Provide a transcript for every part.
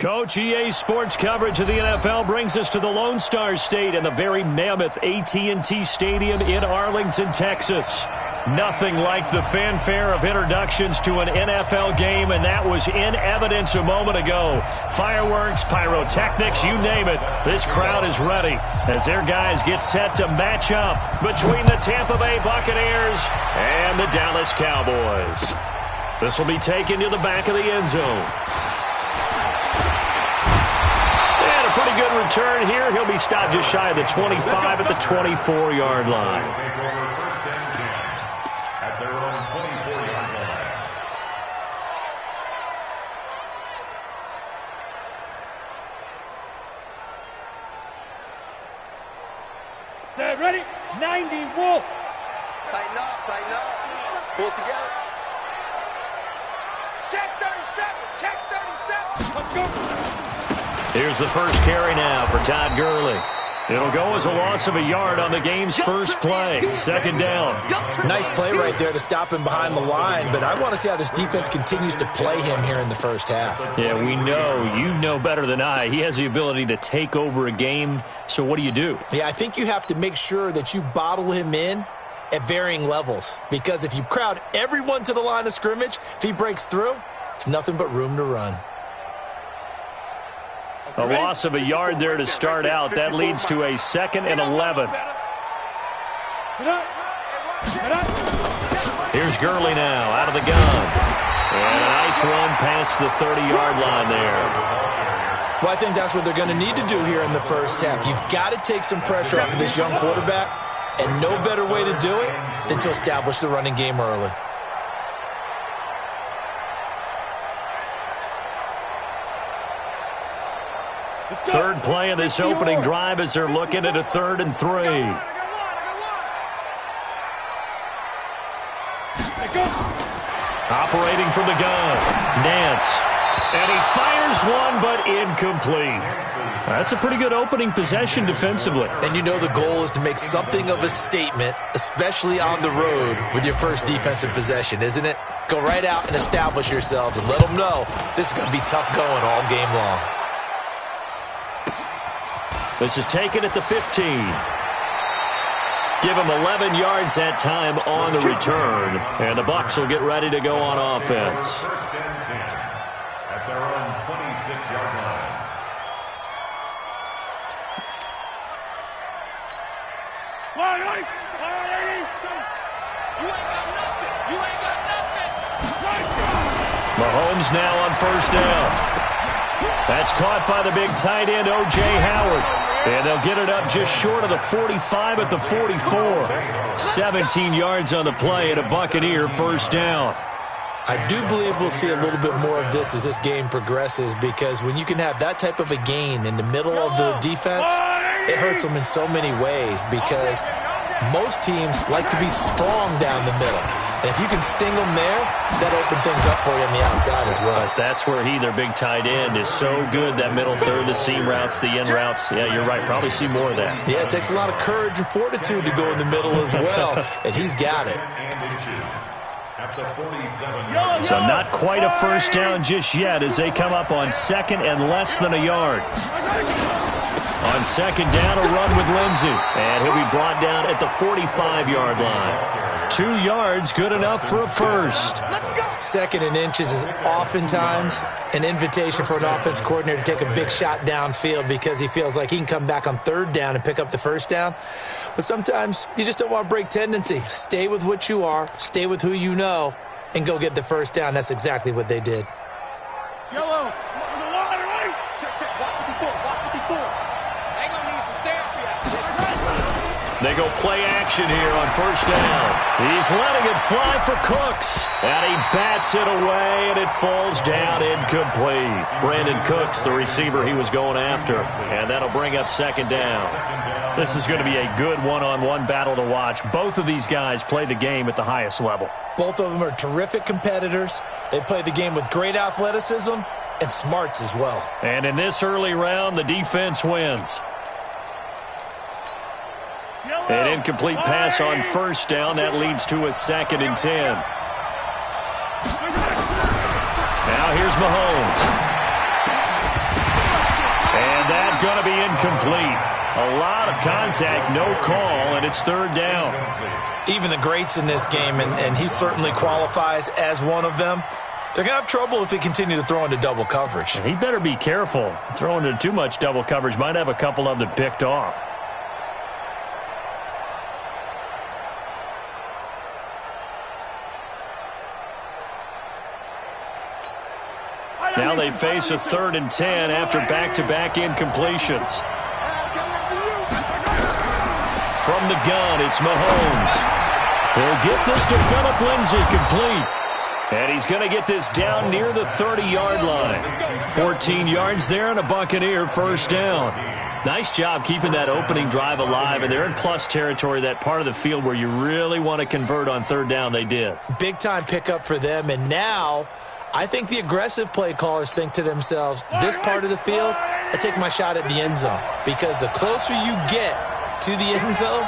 Coach, EA Sports coverage of the NFL brings us to the Lone Star State and the very mammoth AT&T Stadium in Arlington, Texas. Nothing like the fanfare of introductions to an NFL game, and that was in evidence a moment ago. Fireworks, pyrotechnics, you name it. This crowd is ready as their guys get set to match up between the Tampa Bay Buccaneers and the Dallas Cowboys. This will be taken to the back of the end zone. Pretty good return here. He'll be stopped just shy of the 25 at the 24-yard line. At their own 24-yard line. Set, ready? 90, wolf. Tighten up. Pull together. Check 37, check 37. Let's go. Here's the first carry now for Todd Gurley. It'll go as a loss of a yard on the game's first play. Second down. Nice play right there to stop him behind the line, but I want to see how this defense continues to play him here in the first half. Yeah, we know. You know better than I. He has the ability to take over a game, so what do? Yeah, I think you have to make sure that you bottle him in at varying levels, because if you crowd everyone to the line of scrimmage, if he breaks through, it's nothing but room to run. A loss of a yard there to start out. That leads to a 2nd and 11. Here's Gurley now out of the gun. And a nice run past the 30-yard line there. Well, I think that's what they're going to need to do here in the first half. You've got to take some pressure off of this young quarterback, and no better way to do it than to establish the running game early. Third play of this opening drive as they're looking at a 3rd and 3. Operating from the gun, Nance. And he fires one, but incomplete. That's a pretty good opening possession defensively. And you know the goal is to make something of a statement, especially on the road with your first defensive possession, isn't it? Go right out and establish yourselves and let them know this is going to be tough going all game long. This is taken at the 15. Give him 11 yards that time on the return. And the Bucs will get ready to go on offense. At their own 26-yard line. Mahomes now on first down. That's caught by the big tight end, O.J. Howard. And they'll get it up just short of the 45 at the 44. 17 yards on the play and a Buccaneer first down. I do believe we'll see a little bit more of this as this game progresses, because when you can have that type of a gain in the middle of the defense, it hurts them in so many ways, because most teams like to be strong down the middle. And if you can sting them there, that opens things up for you on the outside as well. But that's where their big tight end, is so good. That middle third, the seam routes, the end routes. Yeah, you're right. Probably see more of that. Yeah, it takes a lot of courage and fortitude to go in the middle as well. And he's got it. So not quite a first down just yet as they come up on 2nd and less than a yard. On 2nd down, a run with Lindsey. And he'll be brought down at the 45-yard line. 2 yards, good enough for a first. 2nd and inches is oftentimes an invitation for an offense coordinator to take a big shot downfield, because he feels like he can come back on 3rd down and pick up the first down. But sometimes you just don't want to break tendency. Stay with what you are, stay with who you know, and go get the first down. That's exactly what they did. Yellow. They go play action here on first down. He's letting it fly for Cooks. And he bats it away, and it falls down incomplete. Brandon Cooks, the receiver he was going after. And that'll bring up 2nd down. This is going to be a good one-on-one battle to watch. Both of these guys play the game at the highest level. Both of them are terrific competitors. They play the game with great athleticism and smarts as well. And in this early round, the defense wins. An incomplete pass on first down. That leads to a 2nd and 10. Now here's Mahomes. And that's going to be incomplete. A lot of contact, no call, and it's third down. Even the greats in this game, and he certainly qualifies as one of them, they're going to have trouble if they continue to throw into double coverage. And he better be careful. Throwing into too much double coverage might have a couple of them picked off. Now they face a 3rd and 10 after back-to-back incompletions. From the gun, it's Mahomes. He'll get this to Phillip Lindsay, complete. And he's going to get this down near the 30-yard line. 14 yards there and a Buccaneer first down. Nice job keeping that opening drive alive, and they're in plus territory, that part of the field where you really want to convert on third down. They did. Big-time pickup for them, and now I think the aggressive play callers think to themselves, this part of the field, I take my shot at the end zone. Because the closer you get to the end zone,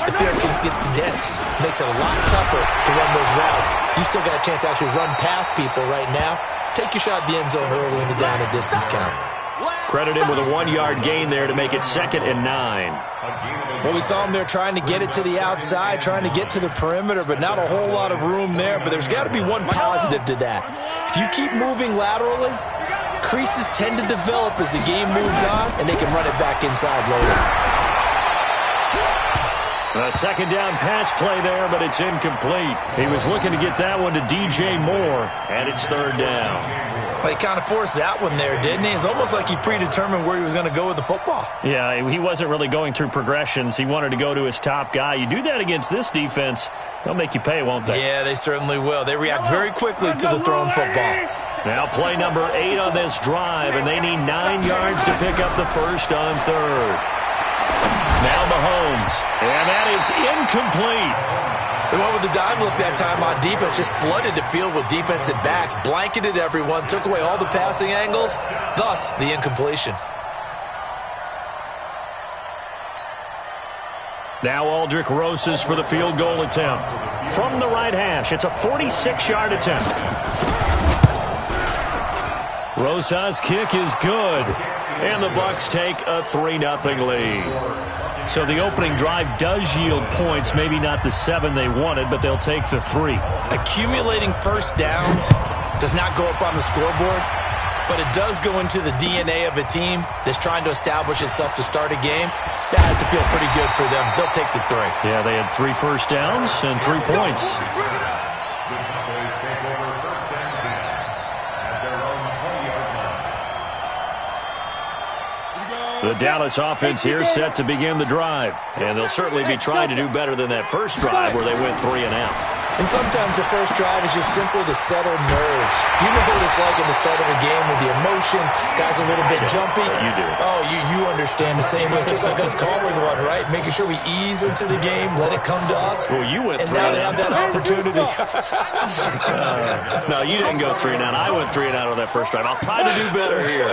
the field gets condensed. Makes it a lot tougher to run those routes. You still got a chance to actually run past people right now. Take your shot at the end zone early in the down and distance count. Credit him with a 1-yard gain there to make it 2nd and 9. Well, we saw him there trying to get it to the outside, trying to get to the perimeter, but not a whole lot of room there. But there's got to be one positive to that. If you keep moving laterally, creases tend to develop as the game moves on, and they can run it back inside later. A 2nd down pass play there, but it's incomplete. He was looking to get that one to DJ Moore, and it's 3rd down. Well, he kind of forced that one there, didn't he? It's almost like he predetermined where he was going to go with the football. Yeah, he wasn't really going through progressions. He wanted to go to his top guy. You do that against this defense, they'll make you pay, won't they? Yeah, they certainly will. They react very quickly to the thrown football. Now play number 8 on this drive, and they need 9 yards to pick up the first on 3rd. Now Mahomes, and that is incomplete. They went with the dime look that time on defense, just flooded the field with defensive backs, blanketed everyone, took away all the passing angles, thus the incompletion. Now Aldrick Rosas for the field goal attempt. From the right hash, it's a 46-yard attempt. Rosas' kick is good, and the Bucs take a 3-0 lead. So the opening drive does yield points, maybe not the 7 they wanted, but they'll take the 3. Accumulating first downs does not go up on the scoreboard, but it does go into the DNA of a team that's trying to establish itself to start a game. That has to feel pretty good for them. They'll take the 3. Yeah, they had 3 first downs and 3 points. The Dallas offense here set to begin the drive. And they'll certainly be trying to do better than that first drive where they went 3 and out. And sometimes the first drive is just simply to settle nerves. You know what it's like at the start of a game with the emotion, guys a little bit jumpy. You do. Oh, you understand the same way. It's just like us calling one, right? Making sure we ease into the game, let it come to us. Well, you went and 3 now and they out. have that opportunity. No, you didn't go 3 and out. I went 3 and out on that first drive. I'll try to do better here.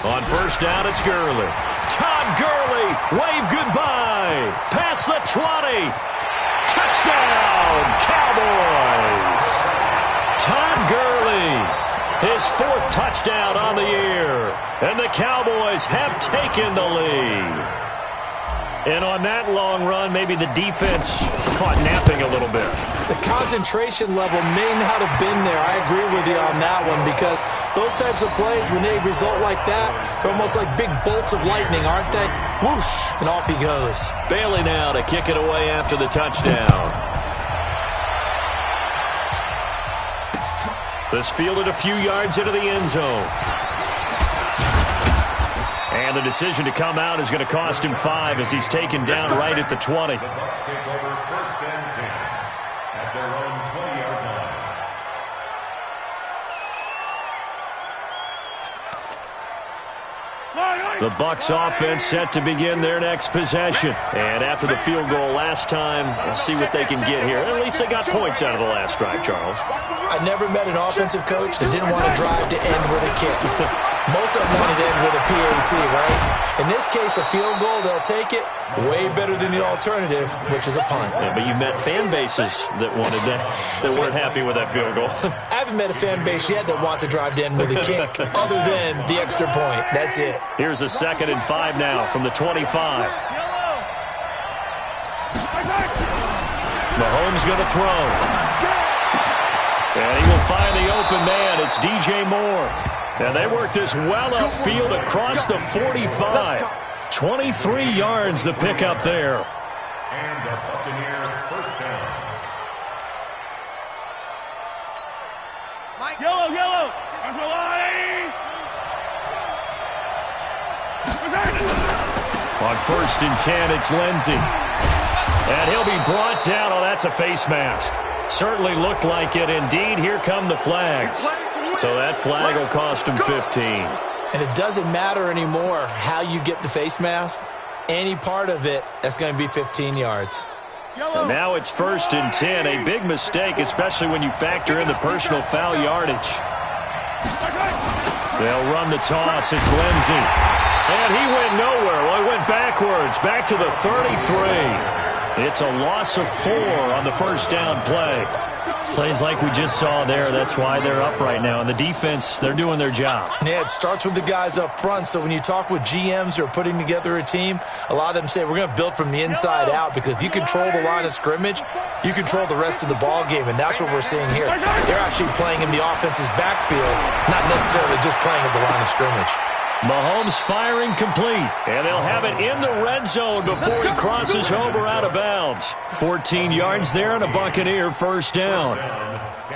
On first down, it's Gurley. Todd Gurley, wave goodbye. Past the 20. Touchdown, Cowboys. Todd Gurley, his 4th touchdown on the year. And the Cowboys have taken the lead. And on that long run, maybe the defense caught napping a little bit. The concentration level may not have been there. I agree with you on that one because those types of plays, when they result like that, they're almost like big bolts of lightning, aren't they? Whoosh, and off he goes. Bailey now to kick it away after the touchdown. This fielded a few yards into the end zone. And the decision to come out is going to cost him 5 as he's taken down right at the 20. The Bucs take over 1st and 10 at their own 20-yard line. The Bucs offense set to begin their next possession. And after the field goal last time, we'll see what they can get here. At least they got points out of the last drive, Charles. I never met an offensive coach that didn't want to drive to end with a kick. Most of them want it in with a PAT, right? In this case, a field goal, they'll take it. Way better than the alternative, which is a punt. Yeah, but you met fan bases that wanted that weren't happy with that field goal. I haven't met a fan base yet that wants to drive in with a kick other than the extra point. That's it. Here's a 2nd and 5 now from the 25. Mahomes going to throw. And he will find the open man. It's DJ Moore. And they work this well upfield across the 45. 23 yards the pick up there. And the Buccaneers first down. Yellow. On 1st and 10, it's Lindsey. And he'll be brought down. Oh, that's a face mask. Certainly looked like it. Indeed, here come the flags. So that flag will cost him 15. And it doesn't matter anymore how you get the face mask. Any part of it, that's going to be 15 yards. And now it's 1st and 10. A big mistake, especially when you factor in the personal foul yardage. They'll run the toss. It's Lindsey. And he went nowhere. Well, he went backwards. Back to the 33. It's a loss of 4 on the first down play. Plays like we just saw there. That's why they're up right now. And the defense, they're doing their job. Yeah, it starts with the guys up front. So when you talk with GMs who are putting together a team, a lot of them say we're going to build from the inside out, because if you control the line of scrimmage, you control the rest of the ball game. And that's what we're seeing here. They're actually playing in the offense's backfield, not necessarily just playing at the line of scrimmage. Mahomes firing complete, and they'll have it in the red zone before he crosses over out of bounds. 14 yards there and a Buccaneer first down.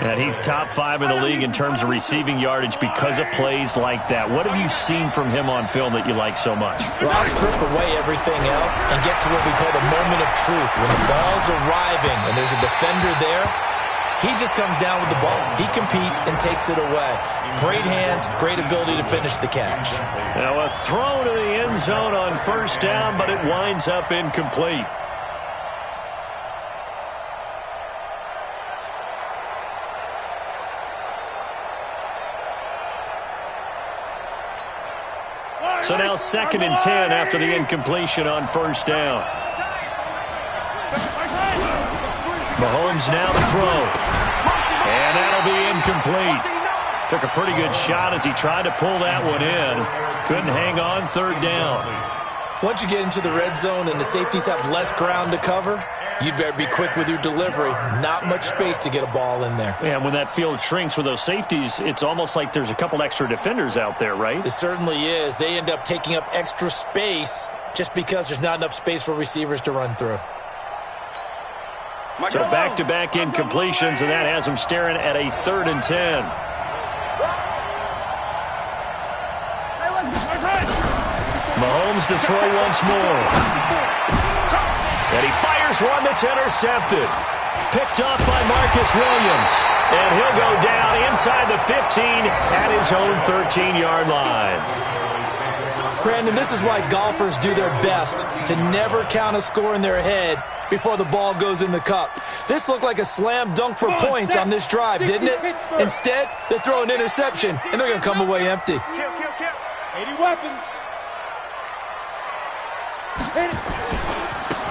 And he's top 5 in the league in terms of receiving yardage because of plays like that. What have you seen from him on film that you like so much? Well, I'll strip away everything else and get to what we call the moment of truth. When the ball's arriving and there's a defender there, he just comes down with the ball. He competes and takes it away. Great hands, great ability to finish the catch. Now a throw to the end zone on first down, but it winds up incomplete. So now 2nd and 10 after the incompletion on first down. Mahomes now to throw. And that'll be incomplete. Took a pretty good shot as he tried to pull that one in. Couldn't hang on 3rd down. Once you get into the red zone and the safeties have less ground to cover, you'd better be quick with your delivery. Not much space to get a ball in there. Yeah, when that field shrinks with those safeties, it's almost like there's a couple extra defenders out there, right? It certainly is. They end up taking up extra space just because there's not enough space for receivers to run through. So back-to-back incompletions, and that has him staring at a 3rd and 10. Mahomes to throw once more. And he fires one that's intercepted. Picked off by Marcus Williams. And he'll go down inside the 15 at his own 13-yard line. Brandon, this is why golfers do their best to never count a score in their head before the ball goes in the cup. This looked like a slam dunk for points on this drive, didn't it? Instead, they throw an interception, and they're going to come away empty. 80 weapons.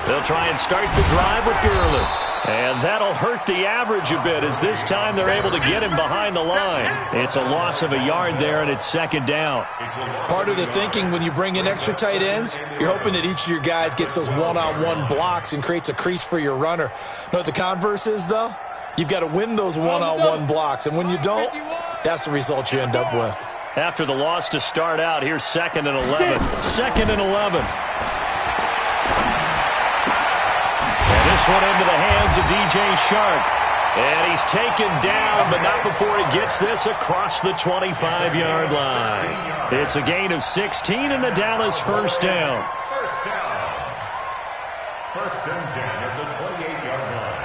They'll try and start the drive with Gurley. And that'll hurt the average a bit as this time they're able to get him behind the line. It's a loss of a yard there, and it's 2nd down. Part of the thinking when you bring in extra tight ends, you're hoping that each of your guys gets those one-on-one blocks and creates a crease for your runner. You know what the converse is, though? You've got to win those one-on-one blocks, and when you don't, that's the result you end up with. After the loss to start out, here's 2nd and 11. 2nd and 11. This one into the hands of DJ Shark. And he's taken down, but not before he gets this across the 25-yard line. It's a gain of 16 and the Dallas first down. First down. 1st and 10 at the 28-yard line.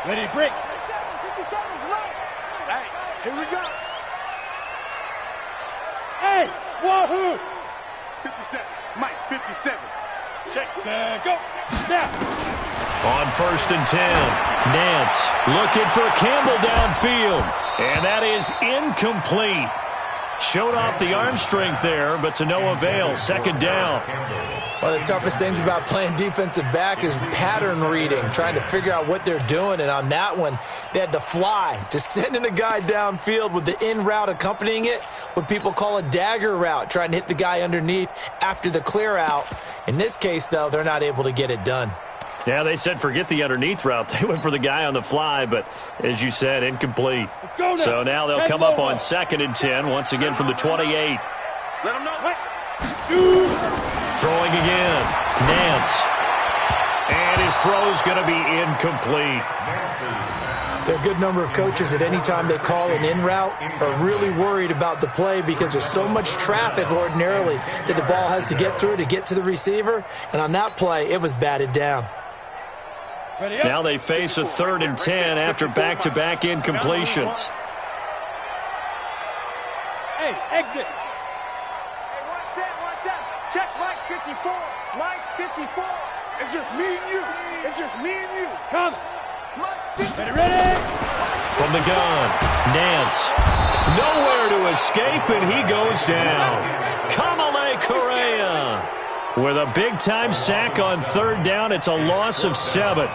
Ready to break. 57's right. Hey, here we go. Hey, wahoo! 57. Mike, 57. Check, go. Now. On 1st and 10, Nance looking for Campbell downfield. And that is incomplete. Showed off the arm strength there, but to no avail. 2nd down. One of the toughest things about playing defensive back is pattern reading, trying to figure out what they're doing. And on that one, they had the fly, just sending a guy downfield with the in route accompanying it, what people call a dagger route, trying to hit the guy underneath after the clear out. In this case, though, they're not able to get it done. Yeah, they said forget the underneath route. They went for the guy on the fly, but as you said, incomplete. Let's go now. So now they'll come up on 2nd and 10, once again from the 28. Let him know. Throwing again. Nance. And his throw's going to be incomplete. There are a good number of coaches at any time they call an in route are really worried about the play because there's so much traffic ordinarily that the ball has to get through to get to the receiver. And on that play, it was batted down. Now they face a 3rd and 10 after back-to-back incompletions. Hey, exit. Hey, one set. Check Mike 54. Mike 54. It's just me and you. It's just me and you. Come. Mike 54. Ready. From the gun, Nance. Nowhere to escape, and he goes down. Kamale Correa with a big-time sack on 3rd down. It's a loss of 7.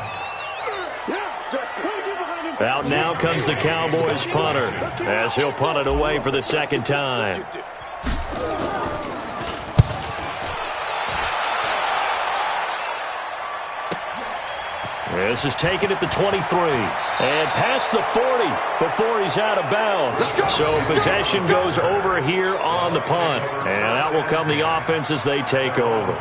Out now comes the Cowboys punter as he'll punt it away for the 2nd time. This is taken at the 23 and past the 40 before he's out of bounds. So possession goes over here on the punt, and that will come the offense as they take over.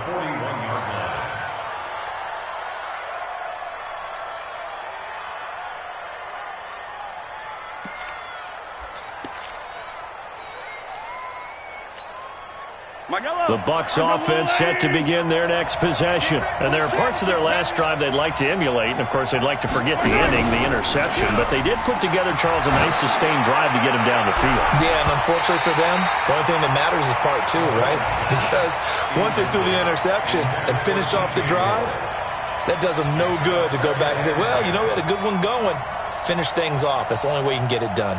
The Bucs offense set to begin their next possession. And there are parts of their last drive they'd like to emulate. And, of course, they'd like to forget the ending, the interception. But they did put together, Charles, a nice sustained drive to get him down the field. Yeah, and unfortunately for them, the only thing that matters is part 2, right? Because once they threw the interception and finished off the drive, that does them no good to go back and say, well, you know, we had a good one going. Finish things off. That's the only way you can get it done.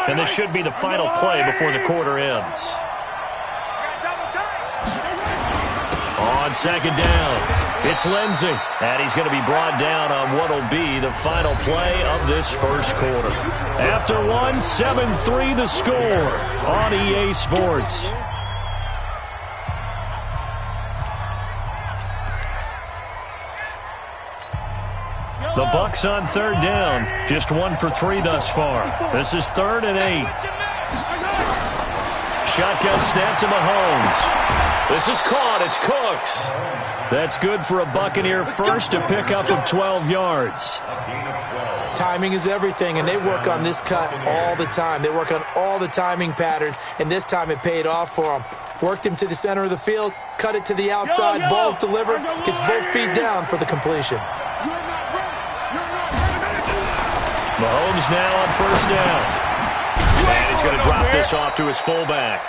And this should be the final play before the quarter ends. On 2nd down, it's Lindsey. And he's going to be brought down on what will be the final play of this first quarter. After 1, 7-3 the score on EA Sports. The Bucs on 3rd down, just 1 for 3 thus far. This is 3rd and 8. Shotgun snap to Mahomes. This is caught. It's Cooks. That's good for a Buccaneer first, a pickup of 12 yards. Timing is everything, and they work on this cut all the time. They work on all the timing patterns, and this time it paid off for them. Worked him to the center of the field, cut it to the outside, ball's delivered, gets both feet down for the completion. Mahomes now on 1st down. And he's going to drop this off to his fullback.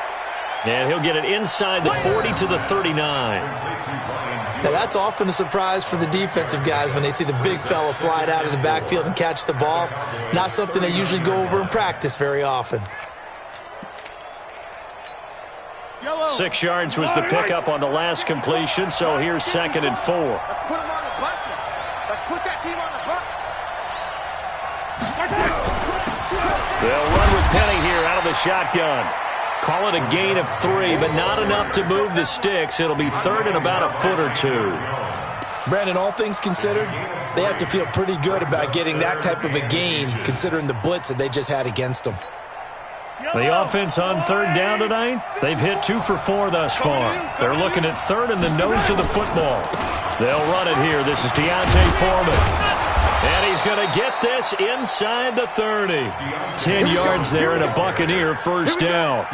And he'll get it inside the 40 to the 39. Now, that's often a surprise for the defensive guys when they see the big fella slide out of the backfield and catch the ball. Not something they usually go over in practice very often. 6 yards was the pickup on the last completion, so here's 2nd and 4. Let's put him on the buses. Let's put that team on the bus. They'll run with Penny here out of the shotgun. Call it a gain of 3, but not enough to move the sticks. It'll be 3rd and about a foot or 2. Brandon, all things considered, they have to feel pretty good about getting that type of a gain, considering the blitz that they just had against them. The offense on 3rd down tonight, they've hit 2 for 4 thus far. They're looking at 3rd and the nose of the football. They'll run it here. This is Deontay Foreman. And he's going to get this inside the 30. 10 yards there and a Buccaneer first down.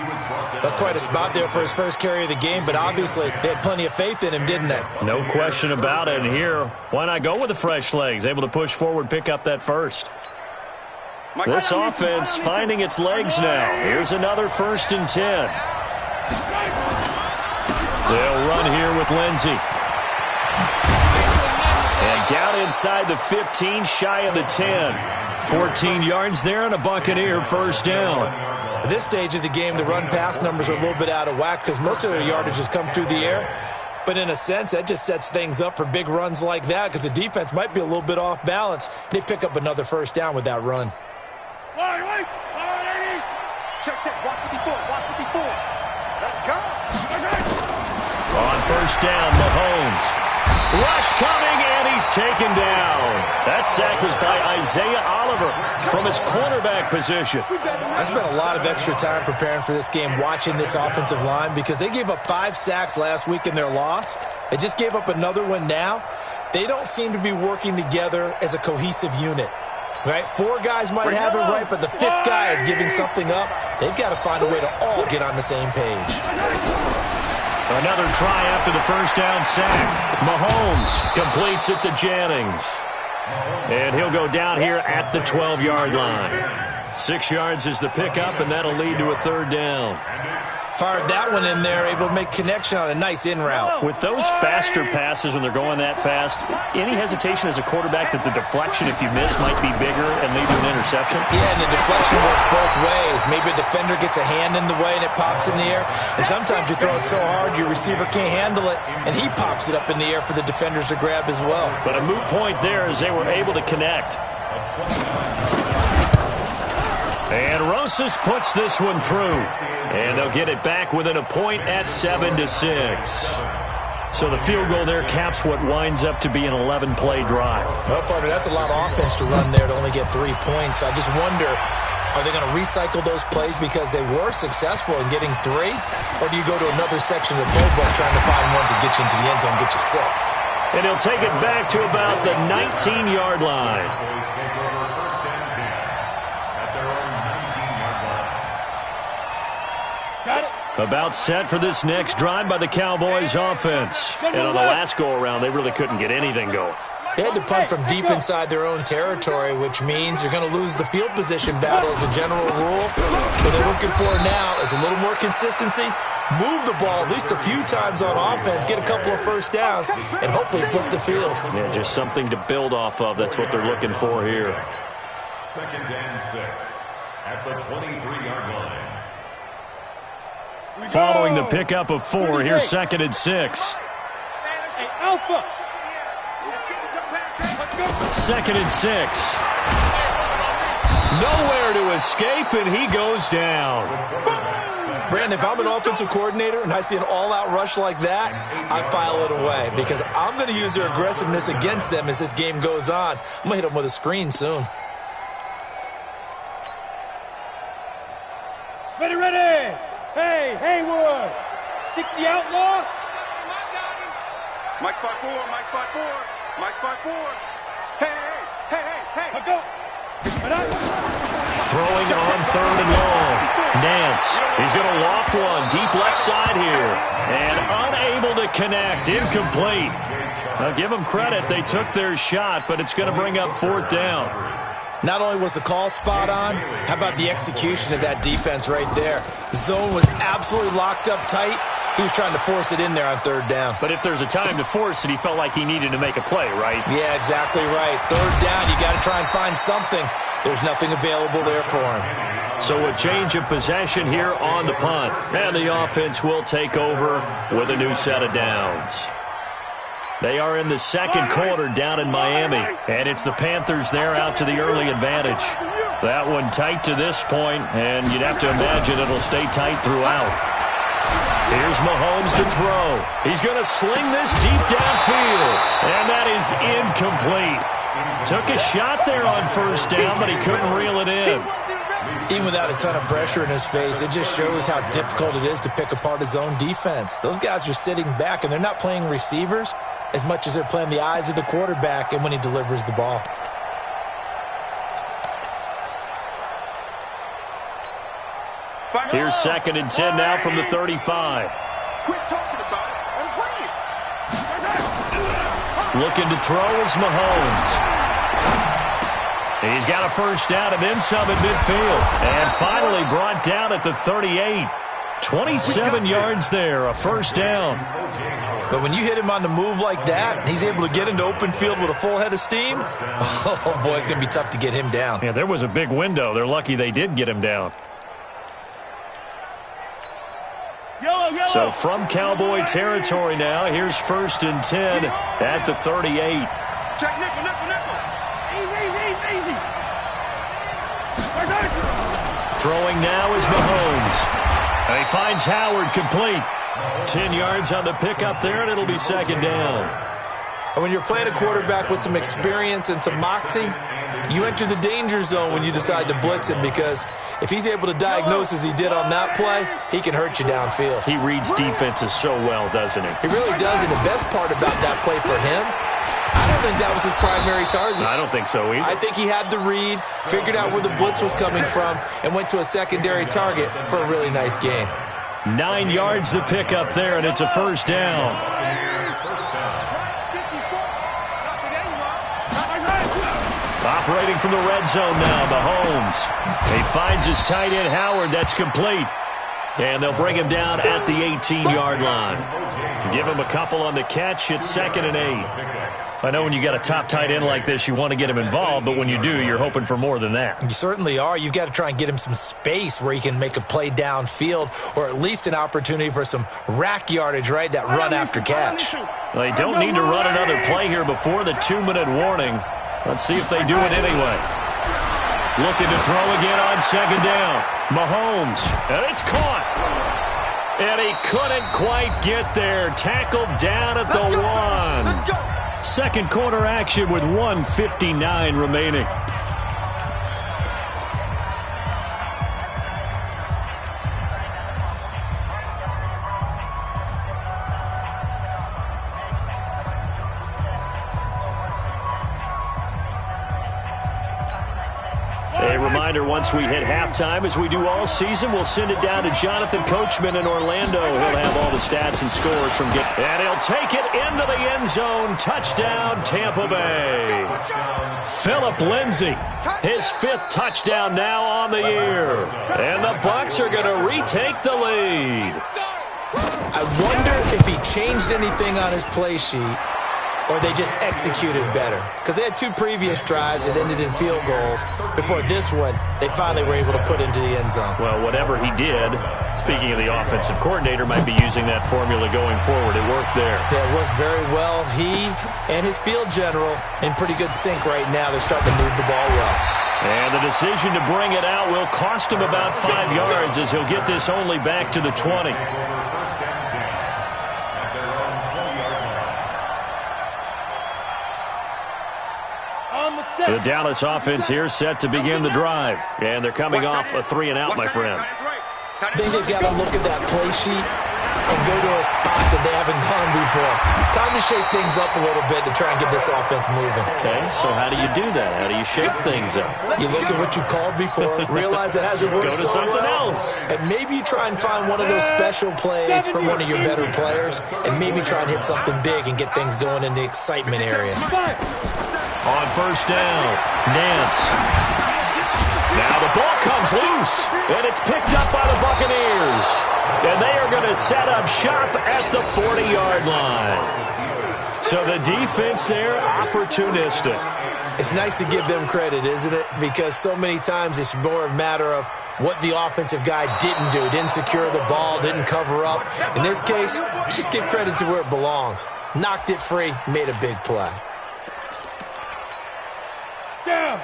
That's quite a spot there for his first carry of the game, but obviously they had plenty of faith in him, didn't they? No question about it. And here, why not go with the fresh legs? Able to push forward, pick up that first. This offense finding its legs now. Here's another 1st and 10. They'll run here with Lindsey. And down inside the 15, shy of the 10. 14 yards there and a Buccaneer first down. At this stage of the game, the run-pass numbers are a little bit out of whack because most of their yardage has come through the air. But in a sense, that just sets things up for big runs like that because the defense might be a little bit off balance. They pick up another first down with that run. Check, watch 54, watch 54. Let's go. On first down, Mahomes. Rush coming, and he's taken down. That sack was by Isaiah Oliver from his cornerback position. I spent a lot of extra time preparing for this game watching this offensive line because they gave up 5 sacks last week in their loss. They just gave up another one now. They don't seem to be working together as a cohesive unit. Right? 4 guys might have it right, but the 5th guy is giving something up. They've got to find a way to all get on the same page. Another try after the first down sack. Mahomes completes it to Jennings. And he'll go down here at the 12-yard line. 6 yards is the pickup, and that'll lead to a third down. Fired that one in there, able to make connection on a nice in route. With those faster passes when they're going that fast, any hesitation as a quarterback that the deflection, if you miss, might be bigger and lead to an interception? Yeah, and the deflection works both ways. Maybe a defender gets a hand in the way and it pops in the air. And sometimes you throw it so hard your receiver can't handle it, and he pops it up in the air for the defenders to grab as well. But a moot point there as they were able to connect. And Rosas puts this one through. And they'll get it back within a point at 7-6. So the field goal there caps what winds up to be an 11-play drive. Well, partner, that's a lot of offense to run there to only get 3 points. I just wonder, are they going to recycle those plays because they were successful in getting 3? Or do you go to another section of the playbook trying to find ones that get you into the end zone and get you 6? And he'll take it back to about the 19-yard line. About set for this next drive by the Cowboys offense. And on the last go-around, they really couldn't get anything going. They had to punt from deep inside their own territory, which means you're going to lose the field position battle as a general rule. What they're looking for now is a little more consistency, move the ball at least a few times on offense, get a couple of first downs, and hopefully flip the field. Yeah, just something to build off of. That's what they're looking for here. 2nd and 6 at the 23-yard line. Following the pickup of 4, here's 2nd and 6. Hey, Alpha. 2nd and 6. Nowhere to escape, and he goes down. Brandon, if I'm an offensive coordinator and I see an all-out rush like that, I file it away because I'm going to use their aggressiveness against them as this game goes on. I'm going to hit them with a screen soon. Ready. Hey, Haywood. 60 outlaw. Mike 5-4, Mike 5-4, Mike 5-4. Hey. Go. Throwing on 3rd and long. Nance, he's going to loft one deep left side here. And unable to connect. Incomplete. Now give them credit. They took their shot, but it's going to bring up 4th down. Not only was the call spot on, how about the execution of that defense right there? The zone was absolutely locked up tight. He was trying to force it in there on 3rd down. But if there's a time to force it, he felt like he needed to make a play, right? Yeah, exactly right. 3rd down, you got to try and find something. There's nothing available there for him. So a change of possession here on the punt. And the offense will take over with a new set of downs. They are in the 2nd quarter down in Miami. And it's the Panthers there out to the early advantage. That one tight to this point, and you'd have to imagine it'll stay tight throughout. Here's Mahomes to throw. He's going to sling this deep downfield. And that is incomplete. Took a shot there on 1st down, but he couldn't reel it in. Even without a ton of pressure in his face, it just shows how difficult it is to pick apart his own defense. Those guys are sitting back, and they're not playing receivers as much as they're playing the eyes of the quarterback and when he delivers the ball. Here's 2nd and 10 now from the 35. Quit talking about it and play it. Looking to throw is Mahomes. He's got a first down and then some at midfield. And finally brought down at the 38. 27 yards there, a first down. But when you hit him on the move like that, he's able to get into open field with a full head of steam, oh, boy, it's going to be tough to get him down. Yeah, there was a big window. They're lucky they did get him down. So from Cowboy territory now, here's 1st and 10 at the 38. Check nickel, nickel, nickel. Easy. Throwing now is Mahomes. And he finds Howard complete. 10 yards on the pickup there, and it'll be 2nd down. And when you're playing a quarterback with some experience and some moxie, you enter the danger zone when you decide to blitz him, because if he's able to diagnose as he did on that play, he can hurt you downfield. He reads defenses so well, doesn't he? He really does, and the best part about that play for him, I don't think that was his primary target. I don't think so either. I think he had the read, figured out where the blitz was coming from, and went to a secondary target for a really nice gain. 9 yards the pickup there, and it's a 1st down. Operating from the red zone now, Mahomes. He finds his tight end, Howard. That's complete. And they'll bring him down at the 18-yard line. Give him a couple on the catch. It's 2nd and 8. I know when you got a top tight end like this, you want to get him involved, but when you do, you're hoping for more than that. You certainly are. You've got to try and get him some space where he can make a play downfield, or at least an opportunity for some rack yardage, right? That run after catch. They don't need to run another play here before the 2-minute warning. Let's see if they do it anyway. Looking to throw again on 2nd down. Mahomes, and it's caught. And he couldn't quite get there. Tackled down at the 1. Second quarter action with 1:59 remaining. A reminder, once we hit halftime, as we do all season, we'll send it down to Jonathan Coachman in Orlando. He'll have all the stats and scores from and he'll take it into the end zone. Touchdown, Tampa Bay. Phillip Lindsay, his 5th touchdown now on the year. And the Bucs are going to retake the lead. I wonder if he changed anything on his play sheet, or they just executed better. Because they had 2 previous drives that ended in field goals. Before this one, they finally were able to put into the end zone. Well, whatever he did, speaking of the offensive coordinator, might be using that formula going forward. It worked there. Yeah, it works very well. He and his field general in pretty good sync right now. They're starting to move the ball well. And the decision to bring it out will cost him about 5 yards, as he'll get this only back to the 20. The Dallas offense here set to begin the drive. And they're coming off a 3-and-out, my friend. I think they've got to look at that play sheet and go to a spot that they haven't gone before. Time to shake things up a little bit to try and get this offense moving. Okay, so how do you do that? How do you shake things up? You look at what you called before, realize it hasn't worked so well. Go to something else. And maybe you try and find one of those special plays from one of your better players, and maybe try and hit something big and get things going in the excitement area. On 1st down, Nance. Now the ball comes loose, and it's picked up by the Buccaneers. And they are going to set up shop at the 40-yard line. So the defense there, opportunistic. It's nice to give them credit, isn't it? Because so many times it's more a matter of what the offensive guy didn't do. Didn't secure the ball, didn't cover up. In this case, just give credit to where it belongs. Knocked it free, made a big play.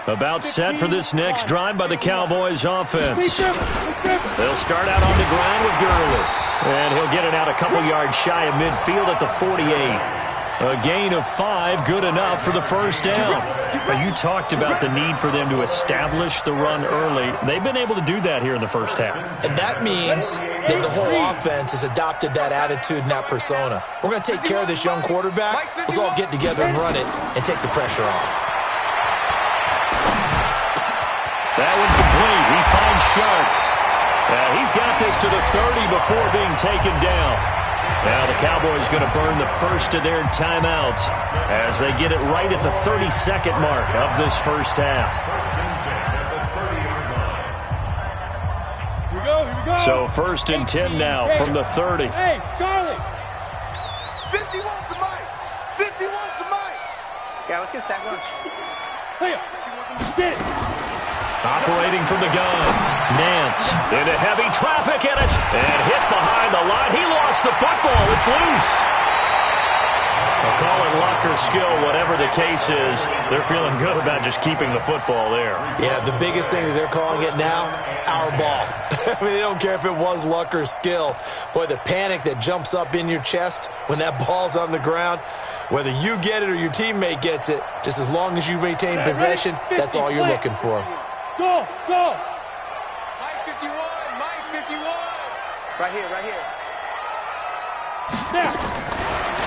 About set for this next drive by the Cowboys offense. They'll start out on the ground with Gurley. And he'll get it out a couple yards shy of midfield at the 48. A gain of 5, good enough for the 1st down. Now, you talked about the need for them to establish the run early. They've been able to do that here in the first half. And that means that the whole offense has adopted that attitude and that persona. We're going to take care of this young quarterback. Let's all get together and run it and take the pressure off. That one complete. He finds Sharp. He's got this to the 30 before being taken down. Now the Cowboys going to burn the first of their timeouts as they get it right at the 32nd mark of this first half. Here we go, here we go. So 1st and 10 now from the 30. Hey, Charlie. 50 wants the mic. 50 wants the mic. Yeah, let's get a sack lunch. Hey, get it. Operating from the gun. Nance into heavy traffic, and hit behind the line. He lost the football. It's loose. They'll call it luck or skill, whatever the case is. They're feeling good about just keeping the football there. Yeah, the biggest thing that they're calling it now, our ball. I mean, they don't care if it was luck or skill. Boy, the panic that jumps up in your chest when that ball's on the ground, whether you get it or your teammate gets it, just as long as you maintain possession, that's all you're looking for. Go, go. Mike 51, Mike 51. Right here, right here. Now.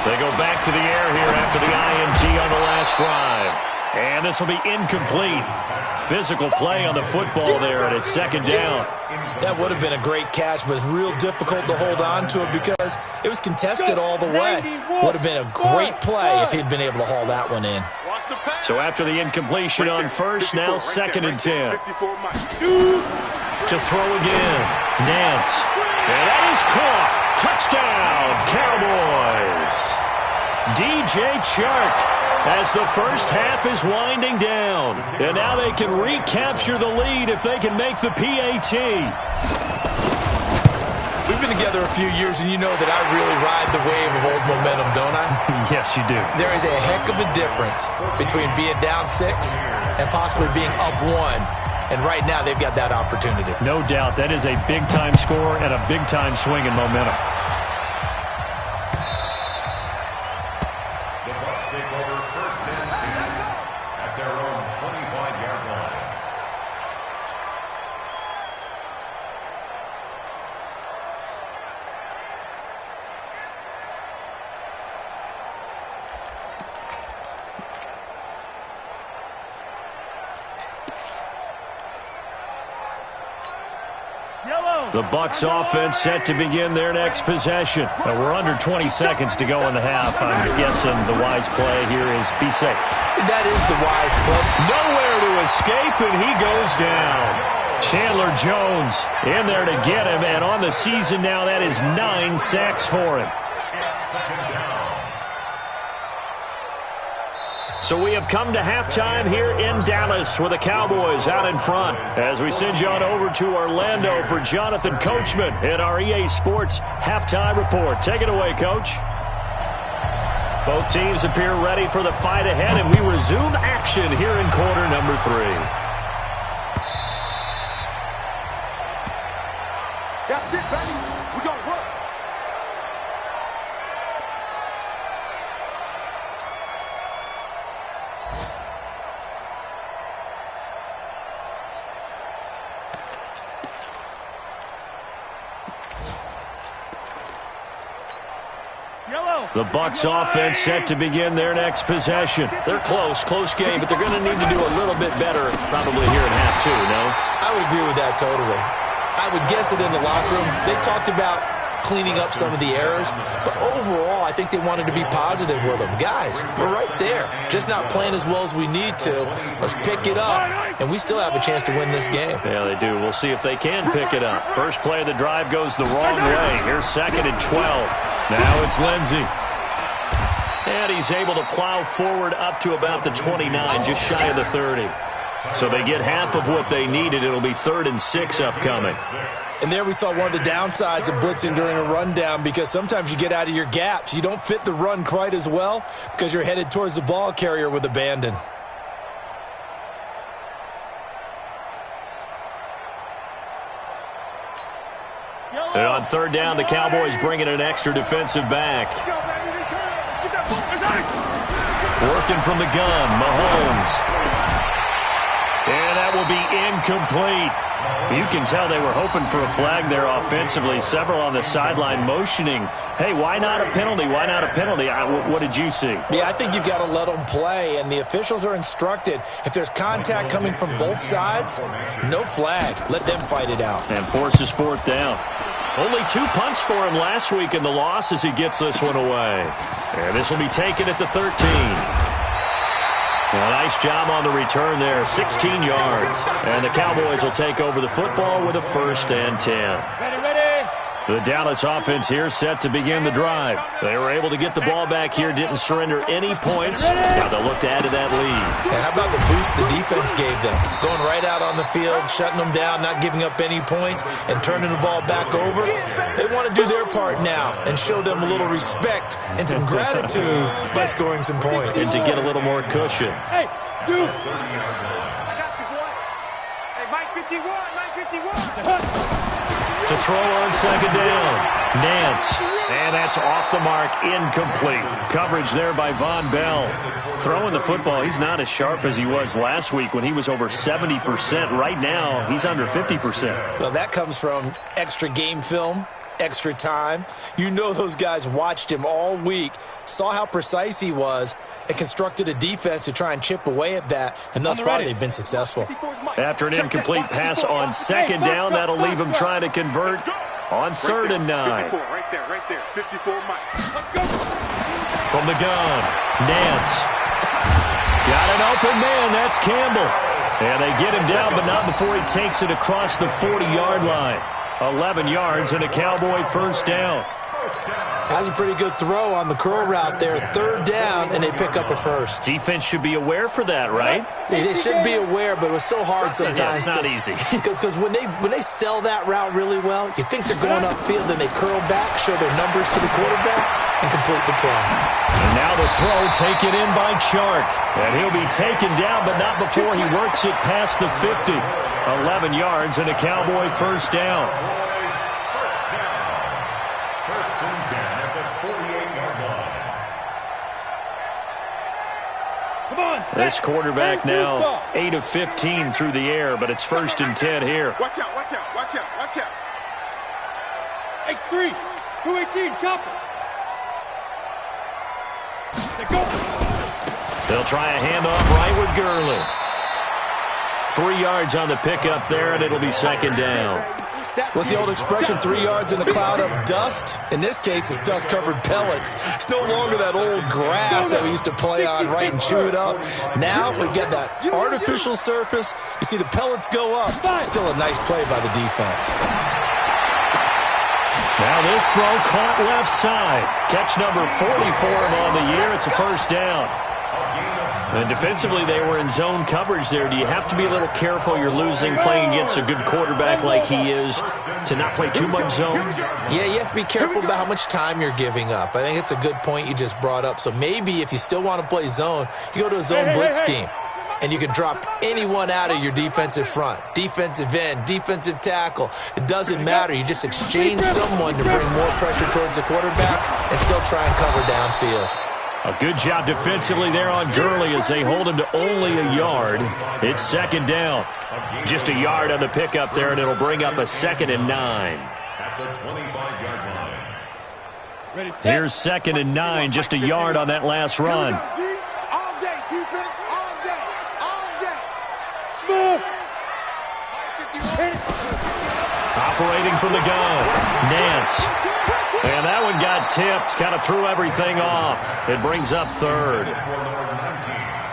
They go back to the air here after the INT on the last drive. And this will be incomplete. Physical play on the football there, and it's 2nd down. That would have been a great catch, but it's real difficult to hold on to it because it was contested all the way. Would have been a great play if he'd been able to haul that one in. So after the incompletion on 1st, now 2nd and 10. To throw again. Nance. And that is caught. Touchdown, Cowboys. DJ Chark as the first half is winding down. And now they can recapture the lead if they can make the PAT. We've been together a few years, and you know that I really ride the wave of old momentum, don't I? Yes, you do. There is a heck of a difference between being down 6 and possibly being up 1. And right now, they've got that opportunity. No doubt. That is a big-time score and a big-time swing in momentum. The Bucs take over 1st and 10 at their own 25-yard line. The Bucs offense set to begin their next possession. Now we're under 20 seconds to go in the half. I'm guessing the wise play here is be safe. That is the wise play. Nowhere to escape, and he goes down. Chandler Jones in there to get him, and on the season now, that is 9 sacks for him. So we have come to halftime here in Dallas with the Cowboys out in front as we send you on over to Orlando for Jonathan Coachman in our EA Sports Halftime Report. Take it away, Coach. Both teams appear ready for the fight ahead, and we resume action here in quarter number 3. That's it, baby. We're going to work. The Bucs offense set to begin their next possession. They're close game, but they're going to need to do a little bit better probably here in half 2, no? I would agree with that totally. I would guess it in the locker room. They talked about cleaning up some of the errors, but overall, I think they wanted to be positive with them. Guys, we're right there. Just not playing as well as we need to. Let's pick it up, and we still have a chance to win this game. Yeah, they do. We'll see if they can pick it up. First play of the drive goes the wrong way. Here's 2nd and 12. Now it's Lindsey. And he's able to plow forward up to about the 29, just shy of the 30. So they get half of what they needed. It'll be 3rd and 6 upcoming. And there we saw one of the downsides of blitzing during a rundown, because sometimes you get out of your gaps. You don't fit the run quite as well because you're headed towards the ball carrier with abandon. And on 3rd down, the Cowboys bring in an extra defensive back. Working from the gun, Mahomes. And that will be incomplete. You can tell they were hoping for a flag there offensively. Several on the sideline motioning, hey, why not a penalty? Why not a penalty? What did you see? Yeah, I think you've got to let them play, and the officials are instructed. If there's contact coming from both sides, no flag. Let them fight it out. And forces 4th down. Only 2 punts for him last week in the loss as he gets this one away. And this will be taken at the 13. Well, nice job on the return there, 16 yards. And the Cowboys will take over the football with a 1st and 10. The Dallas offense here set to begin the drive. They were able to get the ball back here, didn't surrender any points. Now they'll look to add to that lead. Yeah, how about the boost the defense gave them? Going right out on the field, shutting them down, not giving up any points, and turning the ball back over. They want to do their part now and show them a little respect and some gratitude by scoring some points. And to get a little more cushion. Hey, dude. I got you, boy. Hey, Mike 51, Mike 51. To throw on second down. Nance. And that's off the mark. Incomplete. Coverage there by Von Bell. Throwing the football, he's not as sharp as he was last week when he was over 70%. Right now, he's under 50%. Well, that comes from extra game film, extra time. You know those guys watched him all week, saw how precise he was, and constructed a defense to try and chip away at that, and thus far they've been successful. After an incomplete pass on second down, that'll leave him trying to convert on 3rd and 9. 54, right there. 54, Mike. From the gun, Nance. Got an open man, that's Campbell. And they get him down, but not before he takes it across the 40-yard line. 11 yards and a Cowboy first down. That's a pretty good throw on the curl route there. 3rd down, and they pick up a first. Defense should be aware for that, right? They should be aware, but it was so hard sometimes. Yeah, it's not easy. Because when they sell that route really well, you think they're going upfield, then they curl back, show their numbers to the quarterback, and complete the play. And now the throw taken in by Chark. And he'll be taken down, but not before he works it past the 50. 11 yards and a Cowboy first down. First and 10 at the 48-yard line. Come on. This quarterback now 8 of 15 through the air, but it's 1st and 10 here. Watch out. X3, 218, chopper. Go. They'll try a handoff right with Gurley. 3 yards on the pickup there, and it'll be 2nd down. What's the old expression, 3 yards in a cloud of dust? In this case, it's dust-covered pellets. It's no longer that old grass that we used to play on, right, and chew it up. Now we've got that artificial surface. You see the pellets go up. Still a nice play by the defense. Now this throw caught left side. Catch number 40 for him on the year. It's a first down. And defensively, they were in zone coverage there. Do you have to be a little careful? You're losing playing against a good quarterback like he is to not play too much zone? Yeah, you have to be careful about how much time you're giving up. I think it's a good point you just brought up. So maybe if you still want to play zone, you go to a zone blitz scheme. And you can drop anyone out of your defensive front. Defensive end, defensive tackle. It doesn't matter. You just exchange someone to bring more pressure towards the quarterback and still try and cover downfield. A good job defensively there on Gurley as they hold him to only a yard. It's 2nd down. Just a yard on the pickup there, and it'll bring up a 2nd and 9. At the 25-yard line. Here's 2nd and 9, just a yard on that last run. All day, defense, all day. Smooth. Operating from the gun, Nance. And that one got tipped, kind of threw everything off. It brings up 3rd.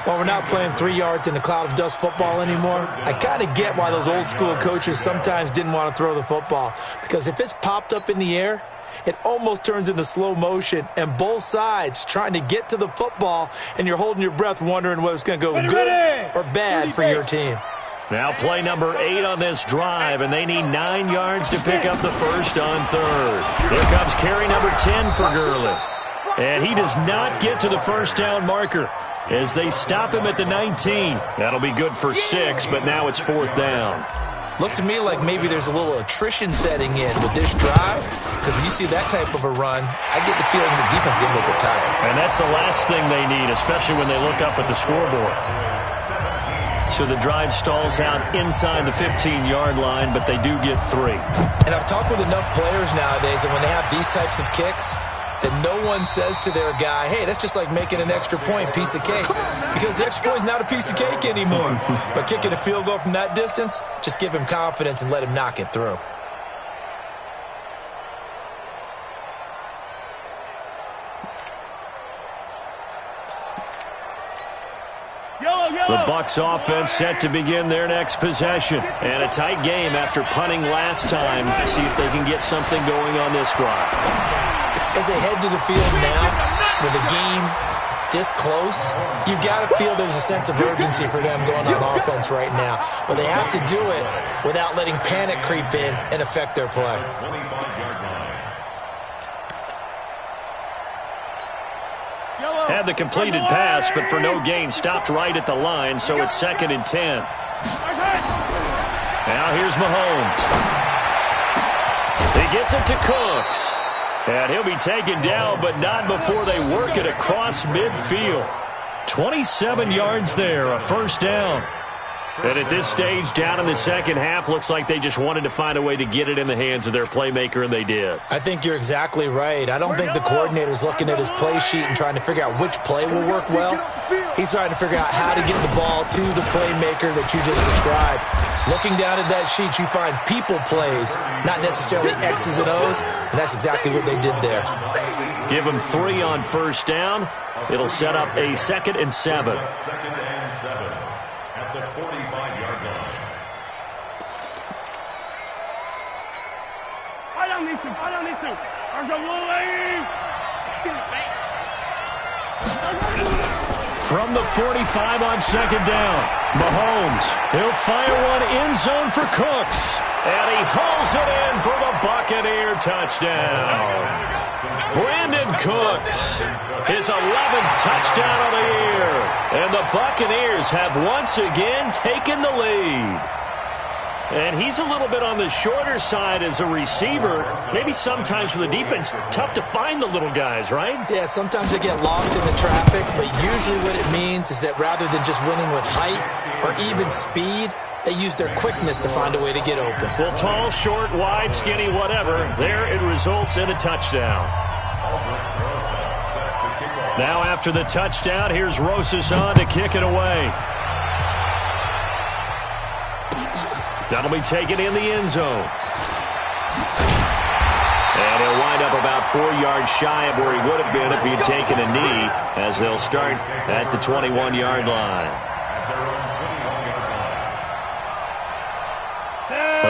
Well, we're not playing 3 yards in a cloud of dust football anymore. I kind of get why those old school coaches sometimes didn't want to throw the football. Because if it's popped up in the air, it almost turns into slow motion, and both sides trying to get to the football, and you're holding your breath wondering whether it's going to go good or bad for your team. Now play number 8 on this drive, and they need 9 yards to pick up the first on 3rd. Here comes carry number 10 for Gurley. And he does not get to the first down marker as they stop him at the 19. That'll be good for 6, but now it's 4th down. Looks to me like maybe there's a little attrition setting in with this drive, because when you see that type of a run, I get the feeling the defense getting a little bit tired. And that's the last thing they need, especially when they look up at the scoreboard. So the drive stalls out inside the 15-yard line, but they do get 3. And I've talked with enough players nowadays, and when they have these types of kicks, that no one says to their guy, hey, that's just like making an extra point, piece of cake. Because the extra point is not a piece of cake anymore. But kicking a field goal from that distance, just give him confidence and let him knock it through. Yellow. The Bucs offense set to begin their next possession. And a tight game after punting last time. See if they can get something going on this drive. As they head to the field now, with the game this close, you've got to feel there's a sense of urgency for them going on offense right now. But they have to do it without letting panic creep in and affect their play. Had the completed pass, but for no gain, stopped right at the line, so it's 2nd and 10. Now here's Mahomes. He gets it to Cooks. And he'll be taken down, but not before they work it across midfield. 27 yards there, a first down. And at this stage, down in the second half, looks like they just wanted to find a way to get it in the hands of their playmaker, and they did. I think you're exactly right. I don't think the coordinator's looking at his play sheet and trying to figure out which play will work well. He's trying to figure out how to get the ball to the playmaker that you just described. Looking down at that sheet, you find people plays, not necessarily X's and O's, and that's exactly what they did there. Give them 3 on first down. It'll set up a 2nd and 7. 2nd and 7 at the 45-yard line. I don't need to. There's a little lady. From the 45 on 2nd down, Mahomes, he'll fire one end zone for Cooks, and he hauls it in for the Buccaneer touchdown. Brandon Cooks, his 11th touchdown of the year, and the Buccaneers have once again taken the lead. And he's a little bit on the shorter side as a receiver. Maybe sometimes for the defense, tough to find the little guys, right? Yeah, sometimes they get lost in the traffic, but usually what it means is that rather than just winning with height or even speed, they use their quickness to find a way to get open. Well, tall, short, wide, skinny, whatever, there it results in a touchdown. Now after the touchdown, here's Rosas on to kick it away. That'll be taken in the end zone. And he'll wind up about 4 yards shy of where he would have been if he had taken a knee, as they'll start at the 21-yard line.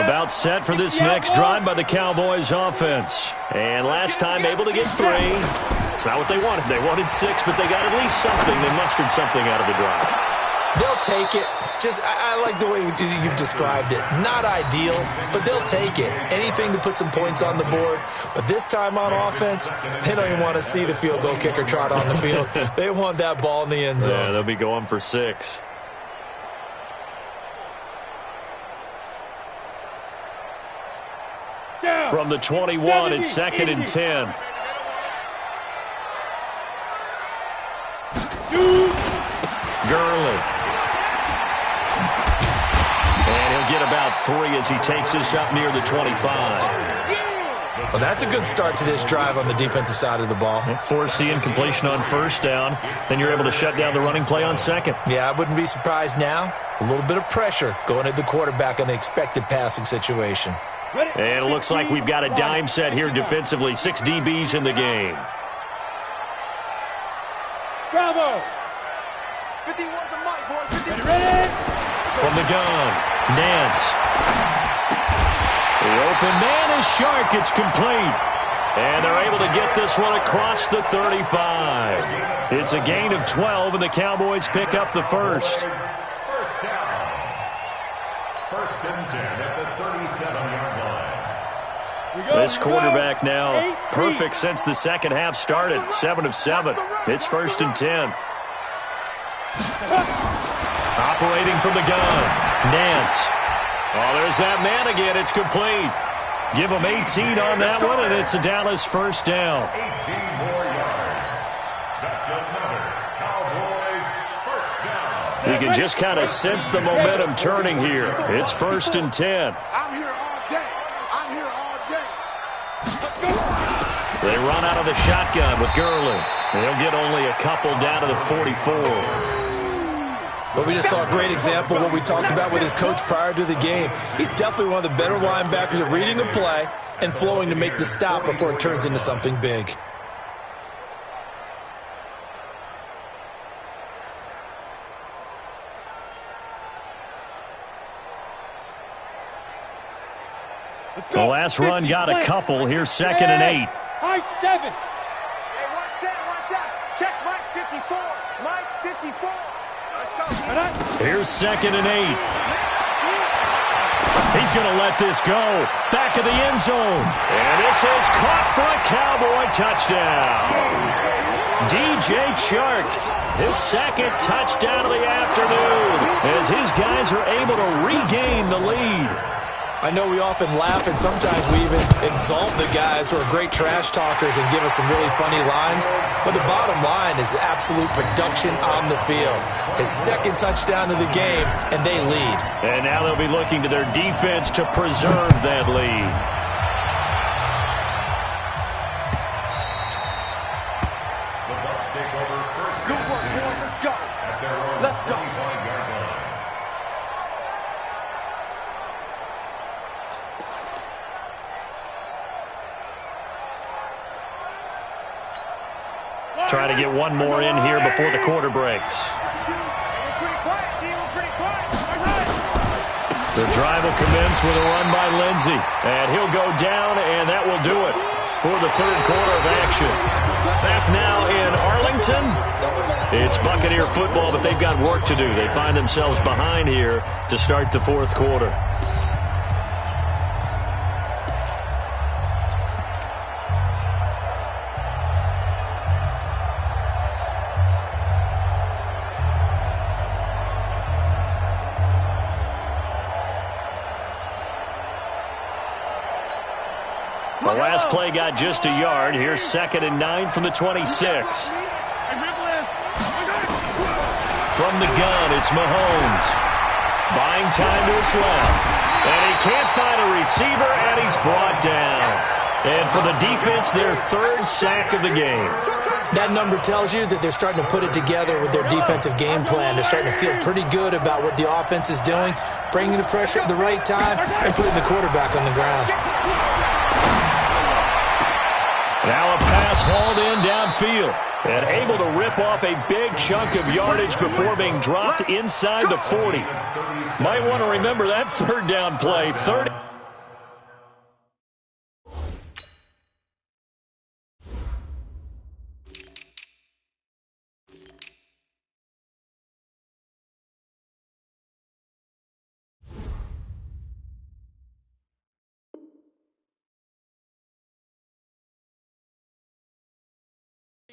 About set for this next drive by the Cowboys offense. And last time able to get 3. It's not what they wanted. They wanted 6, but they got at least something. They mustered something out of the drive. They'll take it. I like the way you've described it. Not ideal, but they'll take it. Anything to put some points on the board. But this time on offense, they don't even want to see the field goal kicker trot on the field. They want that ball in the end zone. Yeah, they'll be going for 6. From the 21, it's 2nd and 10. Gurley. And he'll get about 3 as he takes this up near the 25. Well, that's a good start to this drive on the defensive side of the ball. Forcing incompletion on first down. Then you're able to shut down the running play on 2nd. Yeah, I wouldn't be surprised now. A little bit of pressure going at the quarterback on the expected passing situation. And it looks like we've got a dime set here defensively. 6 DBs in the game. Bravo. 51's the mic, boy. 50. Ready? From the gun, Nance. The open man is Shark. It's complete. And they're able to get this one across the 35. It's a gain of 12, and the Cowboys pick up the first. First down. 1st and 10 at the 37-yard line. This quarterback now perfect since the second half started. 7 of 7. It's 1st and 10. Operating from the gun, Nance. Oh, there's that man again. It's complete. Give him 18 on that one, and it's a Dallas first down. 18 more yards. That's another Cowboys first down. You can just kind of sense the momentum turning here. It's 1st and 10. I'm here all day. I'm here all day. They run out of the shotgun with Gurley. They'll get only a couple down to the 44. But we just saw a great example of what we talked about with his coach prior to the game. He's definitely one of the better linebackers at reading a play and flowing to make the stop before it turns into something big. The last run got a couple. Here's 2nd and 8. High 7. Hey, one set. Check Mike 54. Mike 54. Let's go. Here's 2nd and 8. He's going to let this go. Back of the end zone. And this is caught for a Cowboy touchdown. DJ Chark, his 2nd touchdown of the afternoon, as his guys are able to regain the lead. I know we often laugh, and sometimes we even exalt the guys who are great trash talkers and give us some really funny lines. But the bottom line is absolute production on the field. His 2nd touchdown of the game, and they lead. And now they'll be looking to their defense to preserve that lead. The Bucs take over first. Good work, boys. Let's go. At their own Let's go. 25-yard line. Trying to get one more in here before the quarter breaks. We're pretty quiet, D. We're pretty quiet. The drive will commence with a run by Lindsey. And he'll go down, and that will do it for the 3rd quarter of action. Back now in Arlington. It's Buccaneer football, but they've got work to do. They find themselves behind here to start the 4th quarter. The last play got just a yard. Here's 2nd and 9 from the 26. From the gun, it's Mahomes. Buying time to his left. And he can't find a receiver, and he's brought down. And for the defense, their 3rd sack of the game. That number tells you that they're starting to put it together with their defensive game plan. They're starting to feel pretty good about what the offense is doing, bringing the pressure at the right time, and putting the quarterback on the ground. Now a pass hauled in downfield and able to rip off a big chunk of yardage before being dropped inside the 40. Might want to remember that 3rd down play. 30.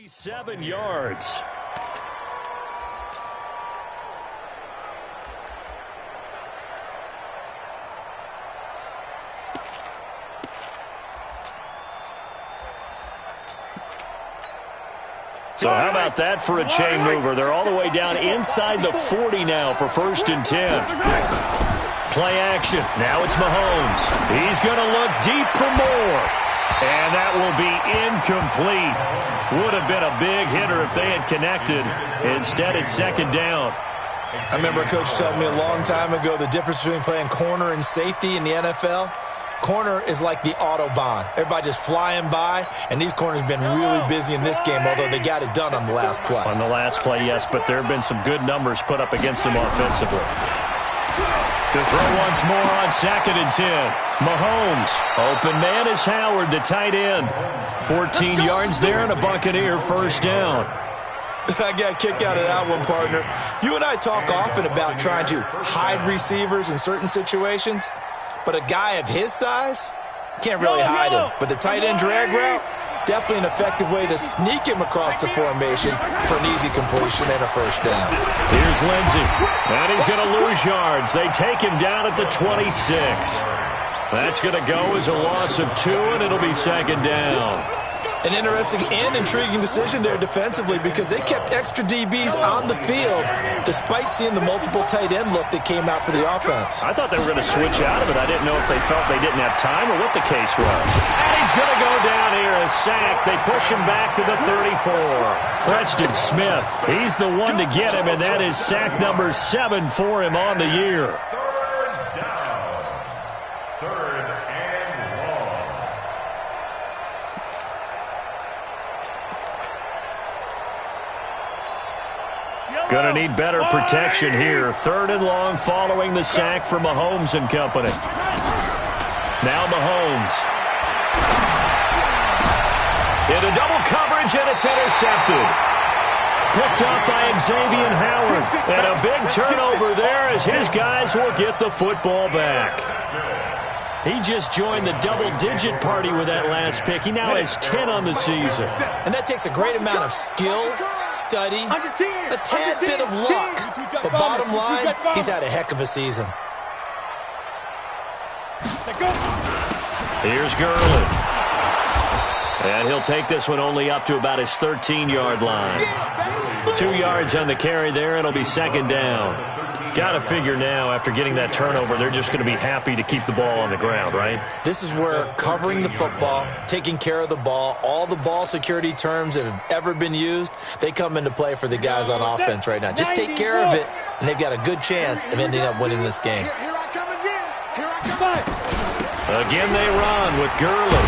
Seven yards. So how about that for a chain mover? They're all the way down inside the 40 now for 1st and 10. Play action. Now it's Mahomes. He's going to look deep for more. And that will be incomplete. Would have been a big hitter if they had connected. Instead, it's 2nd down. I remember a coach telling me a long time ago the difference between playing corner and safety in the NFL. Corner is like the Autobahn. Everybody just flying by, and these corners have been really busy in this game, although they got it done on the last play. On the last play, yes, but there have been some good numbers put up against them offensively. To throw once more on 2nd and 10. Mahomes. Open man is Howard, the tight end. 14 yards there and a Buccaneer 1st down. I got a kick out of that one, partner. You and I talk often about trying to hide receivers in certain situations, but a guy of his size can't really hide him. But the tight end drag route, definitely an effective way to sneak him across the formation for an easy completion and a 1st down. Here's Lindsey, and he's going to lose yards. They take him down at the 26. That's going to go as a loss of 2, and it'll be 2nd down. An interesting and intriguing decision there defensively because they kept extra DBs on the field despite seeing the multiple tight end look that came out for the offense. I thought they were going to switch out of it. I didn't know if they felt they didn't have time or what the case was. And he's going to go down here, a sack. They push him back to the 34. Preston Smith, he's the one to get him, and that is sack number 7 for him on the year. 3rd down. 3rd and long. Going to need better protection here. 3rd and long following the sack from Mahomes and company. Now Mahomes. Into double coverage, and it's intercepted. Picked up by Xavier Howard. And a big turnover there as his guys will get the football back. He just joined the double-digit party with that last pick. He now has 10 on the season. And that takes a great amount of skill, study, a tad bit of luck. But bottom line, he's had a heck of a season. Here's Gurley. And he'll take this one only up to about his 13-yard line. 2 yards on the carry there. It'll be second down. Got to figure now, after getting that turnover, they're just going to be happy to keep the ball on the ground, right? This is where covering the football, taking care of the ball, all the ball security terms that have ever been used, they come into play for the guys on offense right now. Just take care of it, and they've got a good chance of ending up winning this game. Here I come again. Here I come. Again they run with Gurley.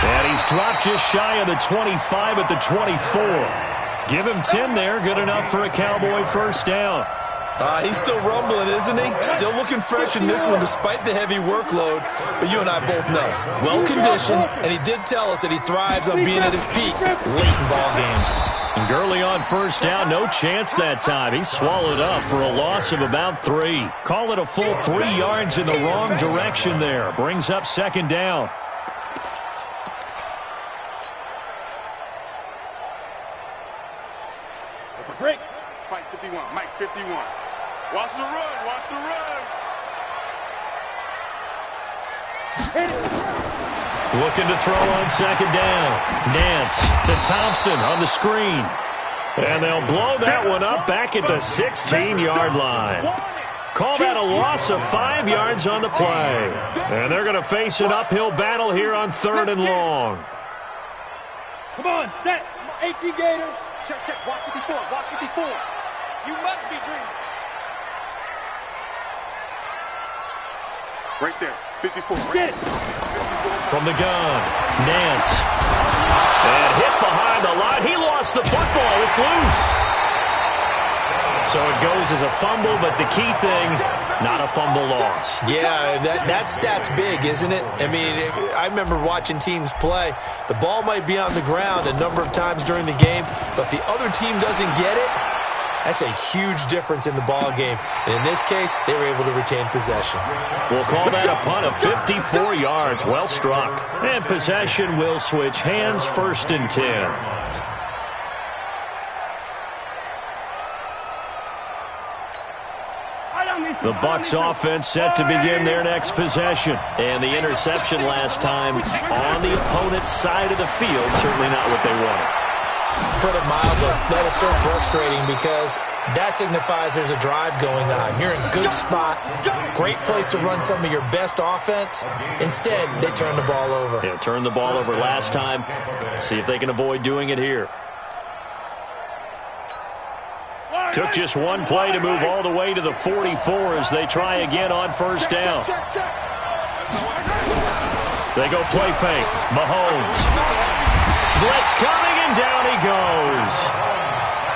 And he's dropped just shy of the 25 at the 24. Give him 10 there, good enough for a Cowboy first down. He's still rumbling, isn't he? Still looking fresh in this one despite the heavy workload. But you and I both know, well-conditioned, and he did tell us that he thrives on being at his peak late in ball games. And Gurley on first down, no chance that time. He's swallowed up for a loss of about 3. Call it a full 3 yards in the wrong direction there. Brings up second down. Break. Mike 51. Mike 51. Watch the run. Watch the run. Looking to throw on second down. Nance to Thompson on the screen. And they'll blow that one up back at the 16-yard line. Call that a loss of 5 yards on the play. And they're going to face an uphill battle here on 3rd and long. Come on, set. 18 Gator. Check, check. Watch 54. Watch 54. You must be dreaming. Right there. 54. Get it. From the gun, Nance. And hit behind the line. He lost the football. It's loose. So it goes as a fumble, but the key thing, not a fumble loss. Yeah, that stat's big, isn't it? I mean, I remember watching teams play. The ball might be on the ground a number of times during the game, but if the other team doesn't get it, that's a huge difference in the ball game. And in this case, they were able to retain possession. We'll call that a punt of 54 yards. Well struck. And possession will switch hands, 1st and 10. The Bucs offense set to begin their next possession. And the interception last time on the opponent's side of the field, certainly not what they wanted. Put it mildly, that is so frustrating because that signifies there's a drive going on. You're in a good spot, great place to run some of your best offense. Instead, they turn the ball over. Yeah, turned the ball over last time. See if they can avoid doing it here. Took just one play to move all the way to the 44 as they try again on first down. They go play fake. Mahomes. Blitz coming, and down he goes.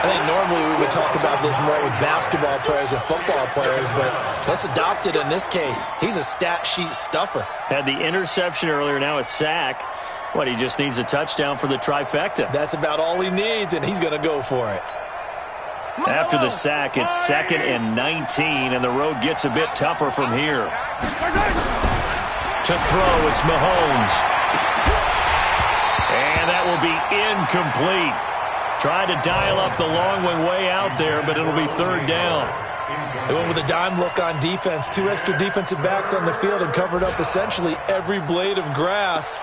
I think normally we would talk about this more with basketball players and football players, but let's adopt it in this case. He's a stat sheet stuffer. Had the interception earlier, now a sack. What, he just needs a touchdown for the trifecta. That's about all he needs, and he's going to go for it. After the sack, it's 2nd and 19, and the road gets a bit tougher from here. To throw, it's Mahomes. And that will be incomplete. Tried to dial up the long one way out there, but it'll be 3rd down. They went with a dime look on defense. 2 extra defensive backs on the field and covered up essentially every blade of grass.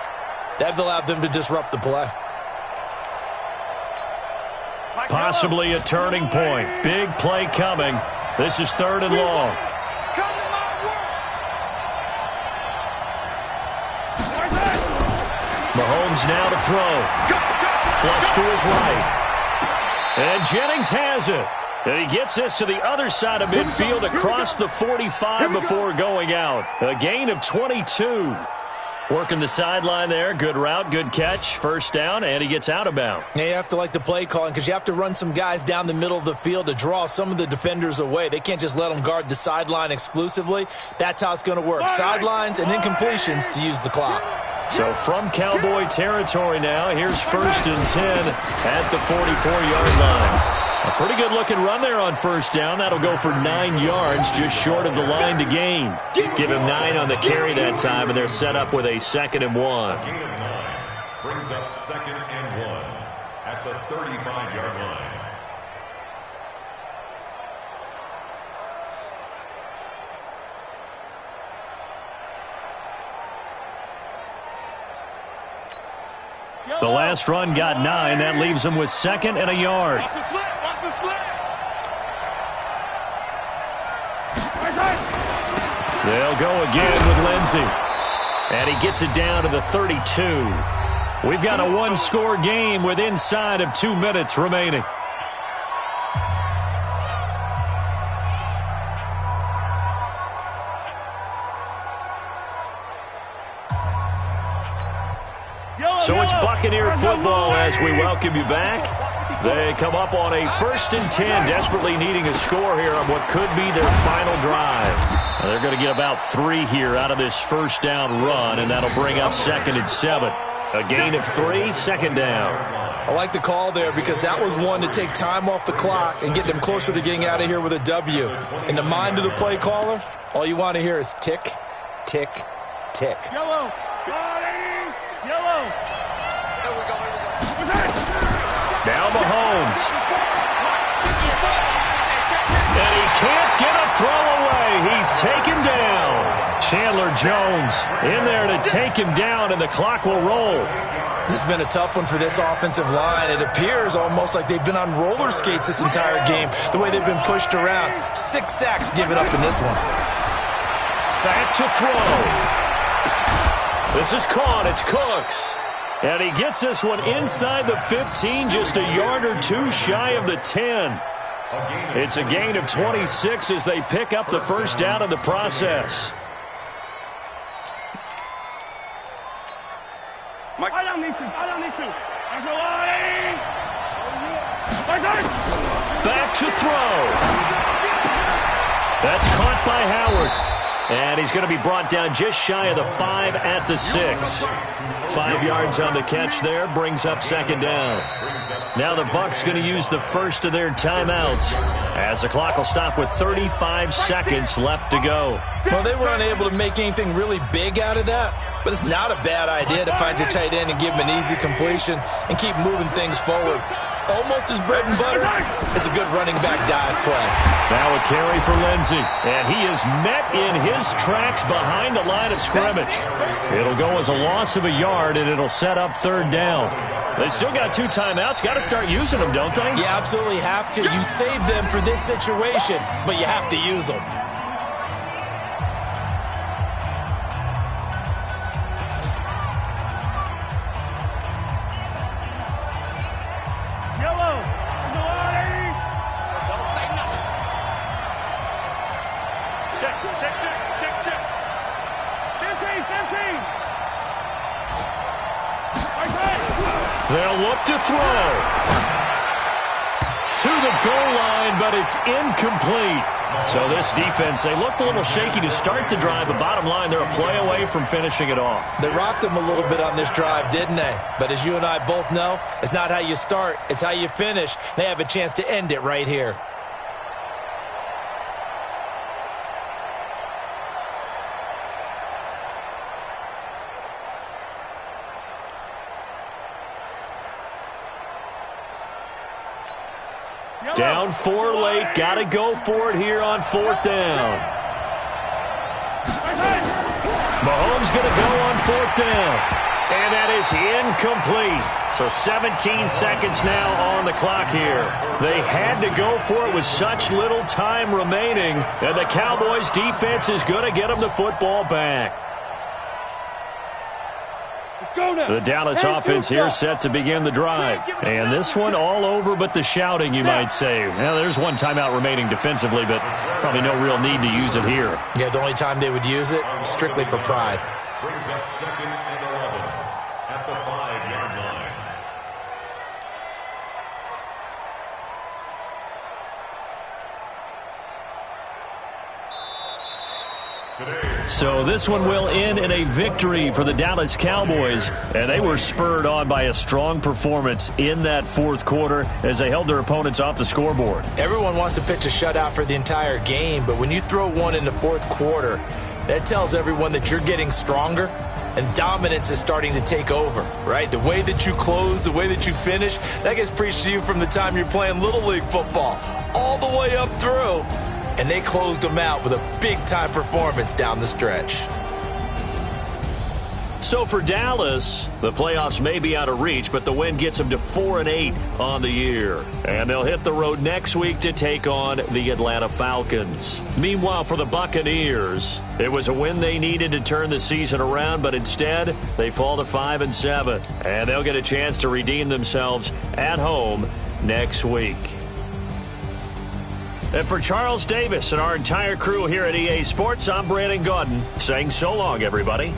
That allowed them to disrupt the play. Possibly a turning point. Big play coming. This is 3rd and long. Mahomes now to throw. Flush to his right. And Jennings has it. And he gets this to the other side of midfield across the 45 before going out. A gain of 22. Working the sideline there. Good route, good catch. First down, and he gets out of bounds. Yeah, you have to like the play calling because you have to run some guys down the middle of the field to draw some of the defenders away. They can't just let them guard the sideline exclusively. That's how it's going to work. Sidelines and incompletions to use the clock. So from Cowboy territory now, here's 1st and 10 at the 44-yard line. A pretty good-looking run there on first down. That'll go for 9 yards, just short of the line to gain. Give him 9 on the carry that time, and they're set up with a 2nd and 1. Brings up 2nd and 1 at the 35-yard line. The last run got 9. That leaves him with 2nd and a yard. Watch the slant. Watch the slant. They'll go again with Lindsey. And he gets it down to the 32. We've got a one-score game with inside of 2 minutes remaining. So it's Buccaneer football as we welcome you back. They come up on a 1st and 10, desperately needing a score here on what could be their final drive. And they're going to get about 3 here out of this first down run, and that'll bring up 2nd and 7. A gain of 3, 2nd down. I like the call there because that was one to take time off the clock and get them closer to getting out of here with a W. In the mind of the play caller, all you want to hear is tick, tick, tick. Yellow. Yellow. Here we go. Now Mahomes. And he can't get a throw away. He's taken down. Chandler Jones in there to take him down, and the clock will roll. This has been a tough one for this offensive line. It appears almost like they've been on roller skates this entire game, the way they've been pushed around. 6 sacks given up in this one. Back to throw. This is caught. It's Cooks. And he gets this one inside the 15, just a yard or 2 shy of the 10. It's a gain of 26 as they pick up the first down in the process. I don't need to. There's no line. Back to throw. That's caught by Howard. And he's going to be brought down just shy of the 5 at the 6. 5 yards on the catch there, brings up 2nd down. Now the Bucs going to use the first of their timeouts as the clock will stop with 35 seconds left to go. Well, they were unable to make anything really big out of that, but it's not a bad idea to find your tight end and give him an easy completion and keep moving things forward. Almost his bread and butter. It's a good running back dive play. Now a carry for Lindsey, and he is met in his tracks behind the line of scrimmage. It'll go as a loss of a yard, and it'll set up 3rd down. They still got 2 timeouts. Got to start using them, don't they? You absolutely have to. You save them for this situation, but you have to use them. They'll look to throw. To the goal line, but it's incomplete. So this defense, they looked a little shaky to start the drive, but bottom line, they're a play away from finishing it off. They rocked them a little bit on this drive, didn't they? But as you and I both know, it's not how you start, it's how you finish. They have a chance to end it right here. Down 4 late. Got to go for it here on 4th down. Mahomes going to go on 4th down. And that is incomplete. So 17 seconds now on the clock here. They had to go for it with such little time remaining. And the Cowboys defense is going to get them the football back. The Dallas offense here set to begin the drive. And this one all over but the shouting, you might say. Well, there's 1 timeout remaining defensively, but probably no real need to use it here. Yeah, the only time they would use it, strictly for pride. Brings up 2nd and 11 at the 5-yard line. So this one will end in a victory for the Dallas Cowboys, and they were spurred on by a strong performance in that fourth quarter as they held their opponents off the scoreboard. Everyone wants to pitch a shutout for the entire game, but when you throw one in the fourth quarter, that tells everyone that you're getting stronger and dominance is starting to take over, right? The way that you close, the way that you finish, that gets preached to you from the time you're playing Little League football all the way up through. And they closed them out with a big-time performance down the stretch. So for Dallas, the playoffs may be out of reach, but the win gets them to 4-8 on the year. And they'll hit the road next week to take on the Atlanta Falcons. Meanwhile, for the Buccaneers, it was a win they needed to turn the season around, but instead they fall to 5-7. And they'll get a chance to redeem themselves at home next week. And for Charles Davis and our entire crew here at EA Sports, I'm Brandon Gaudin saying so long, everybody.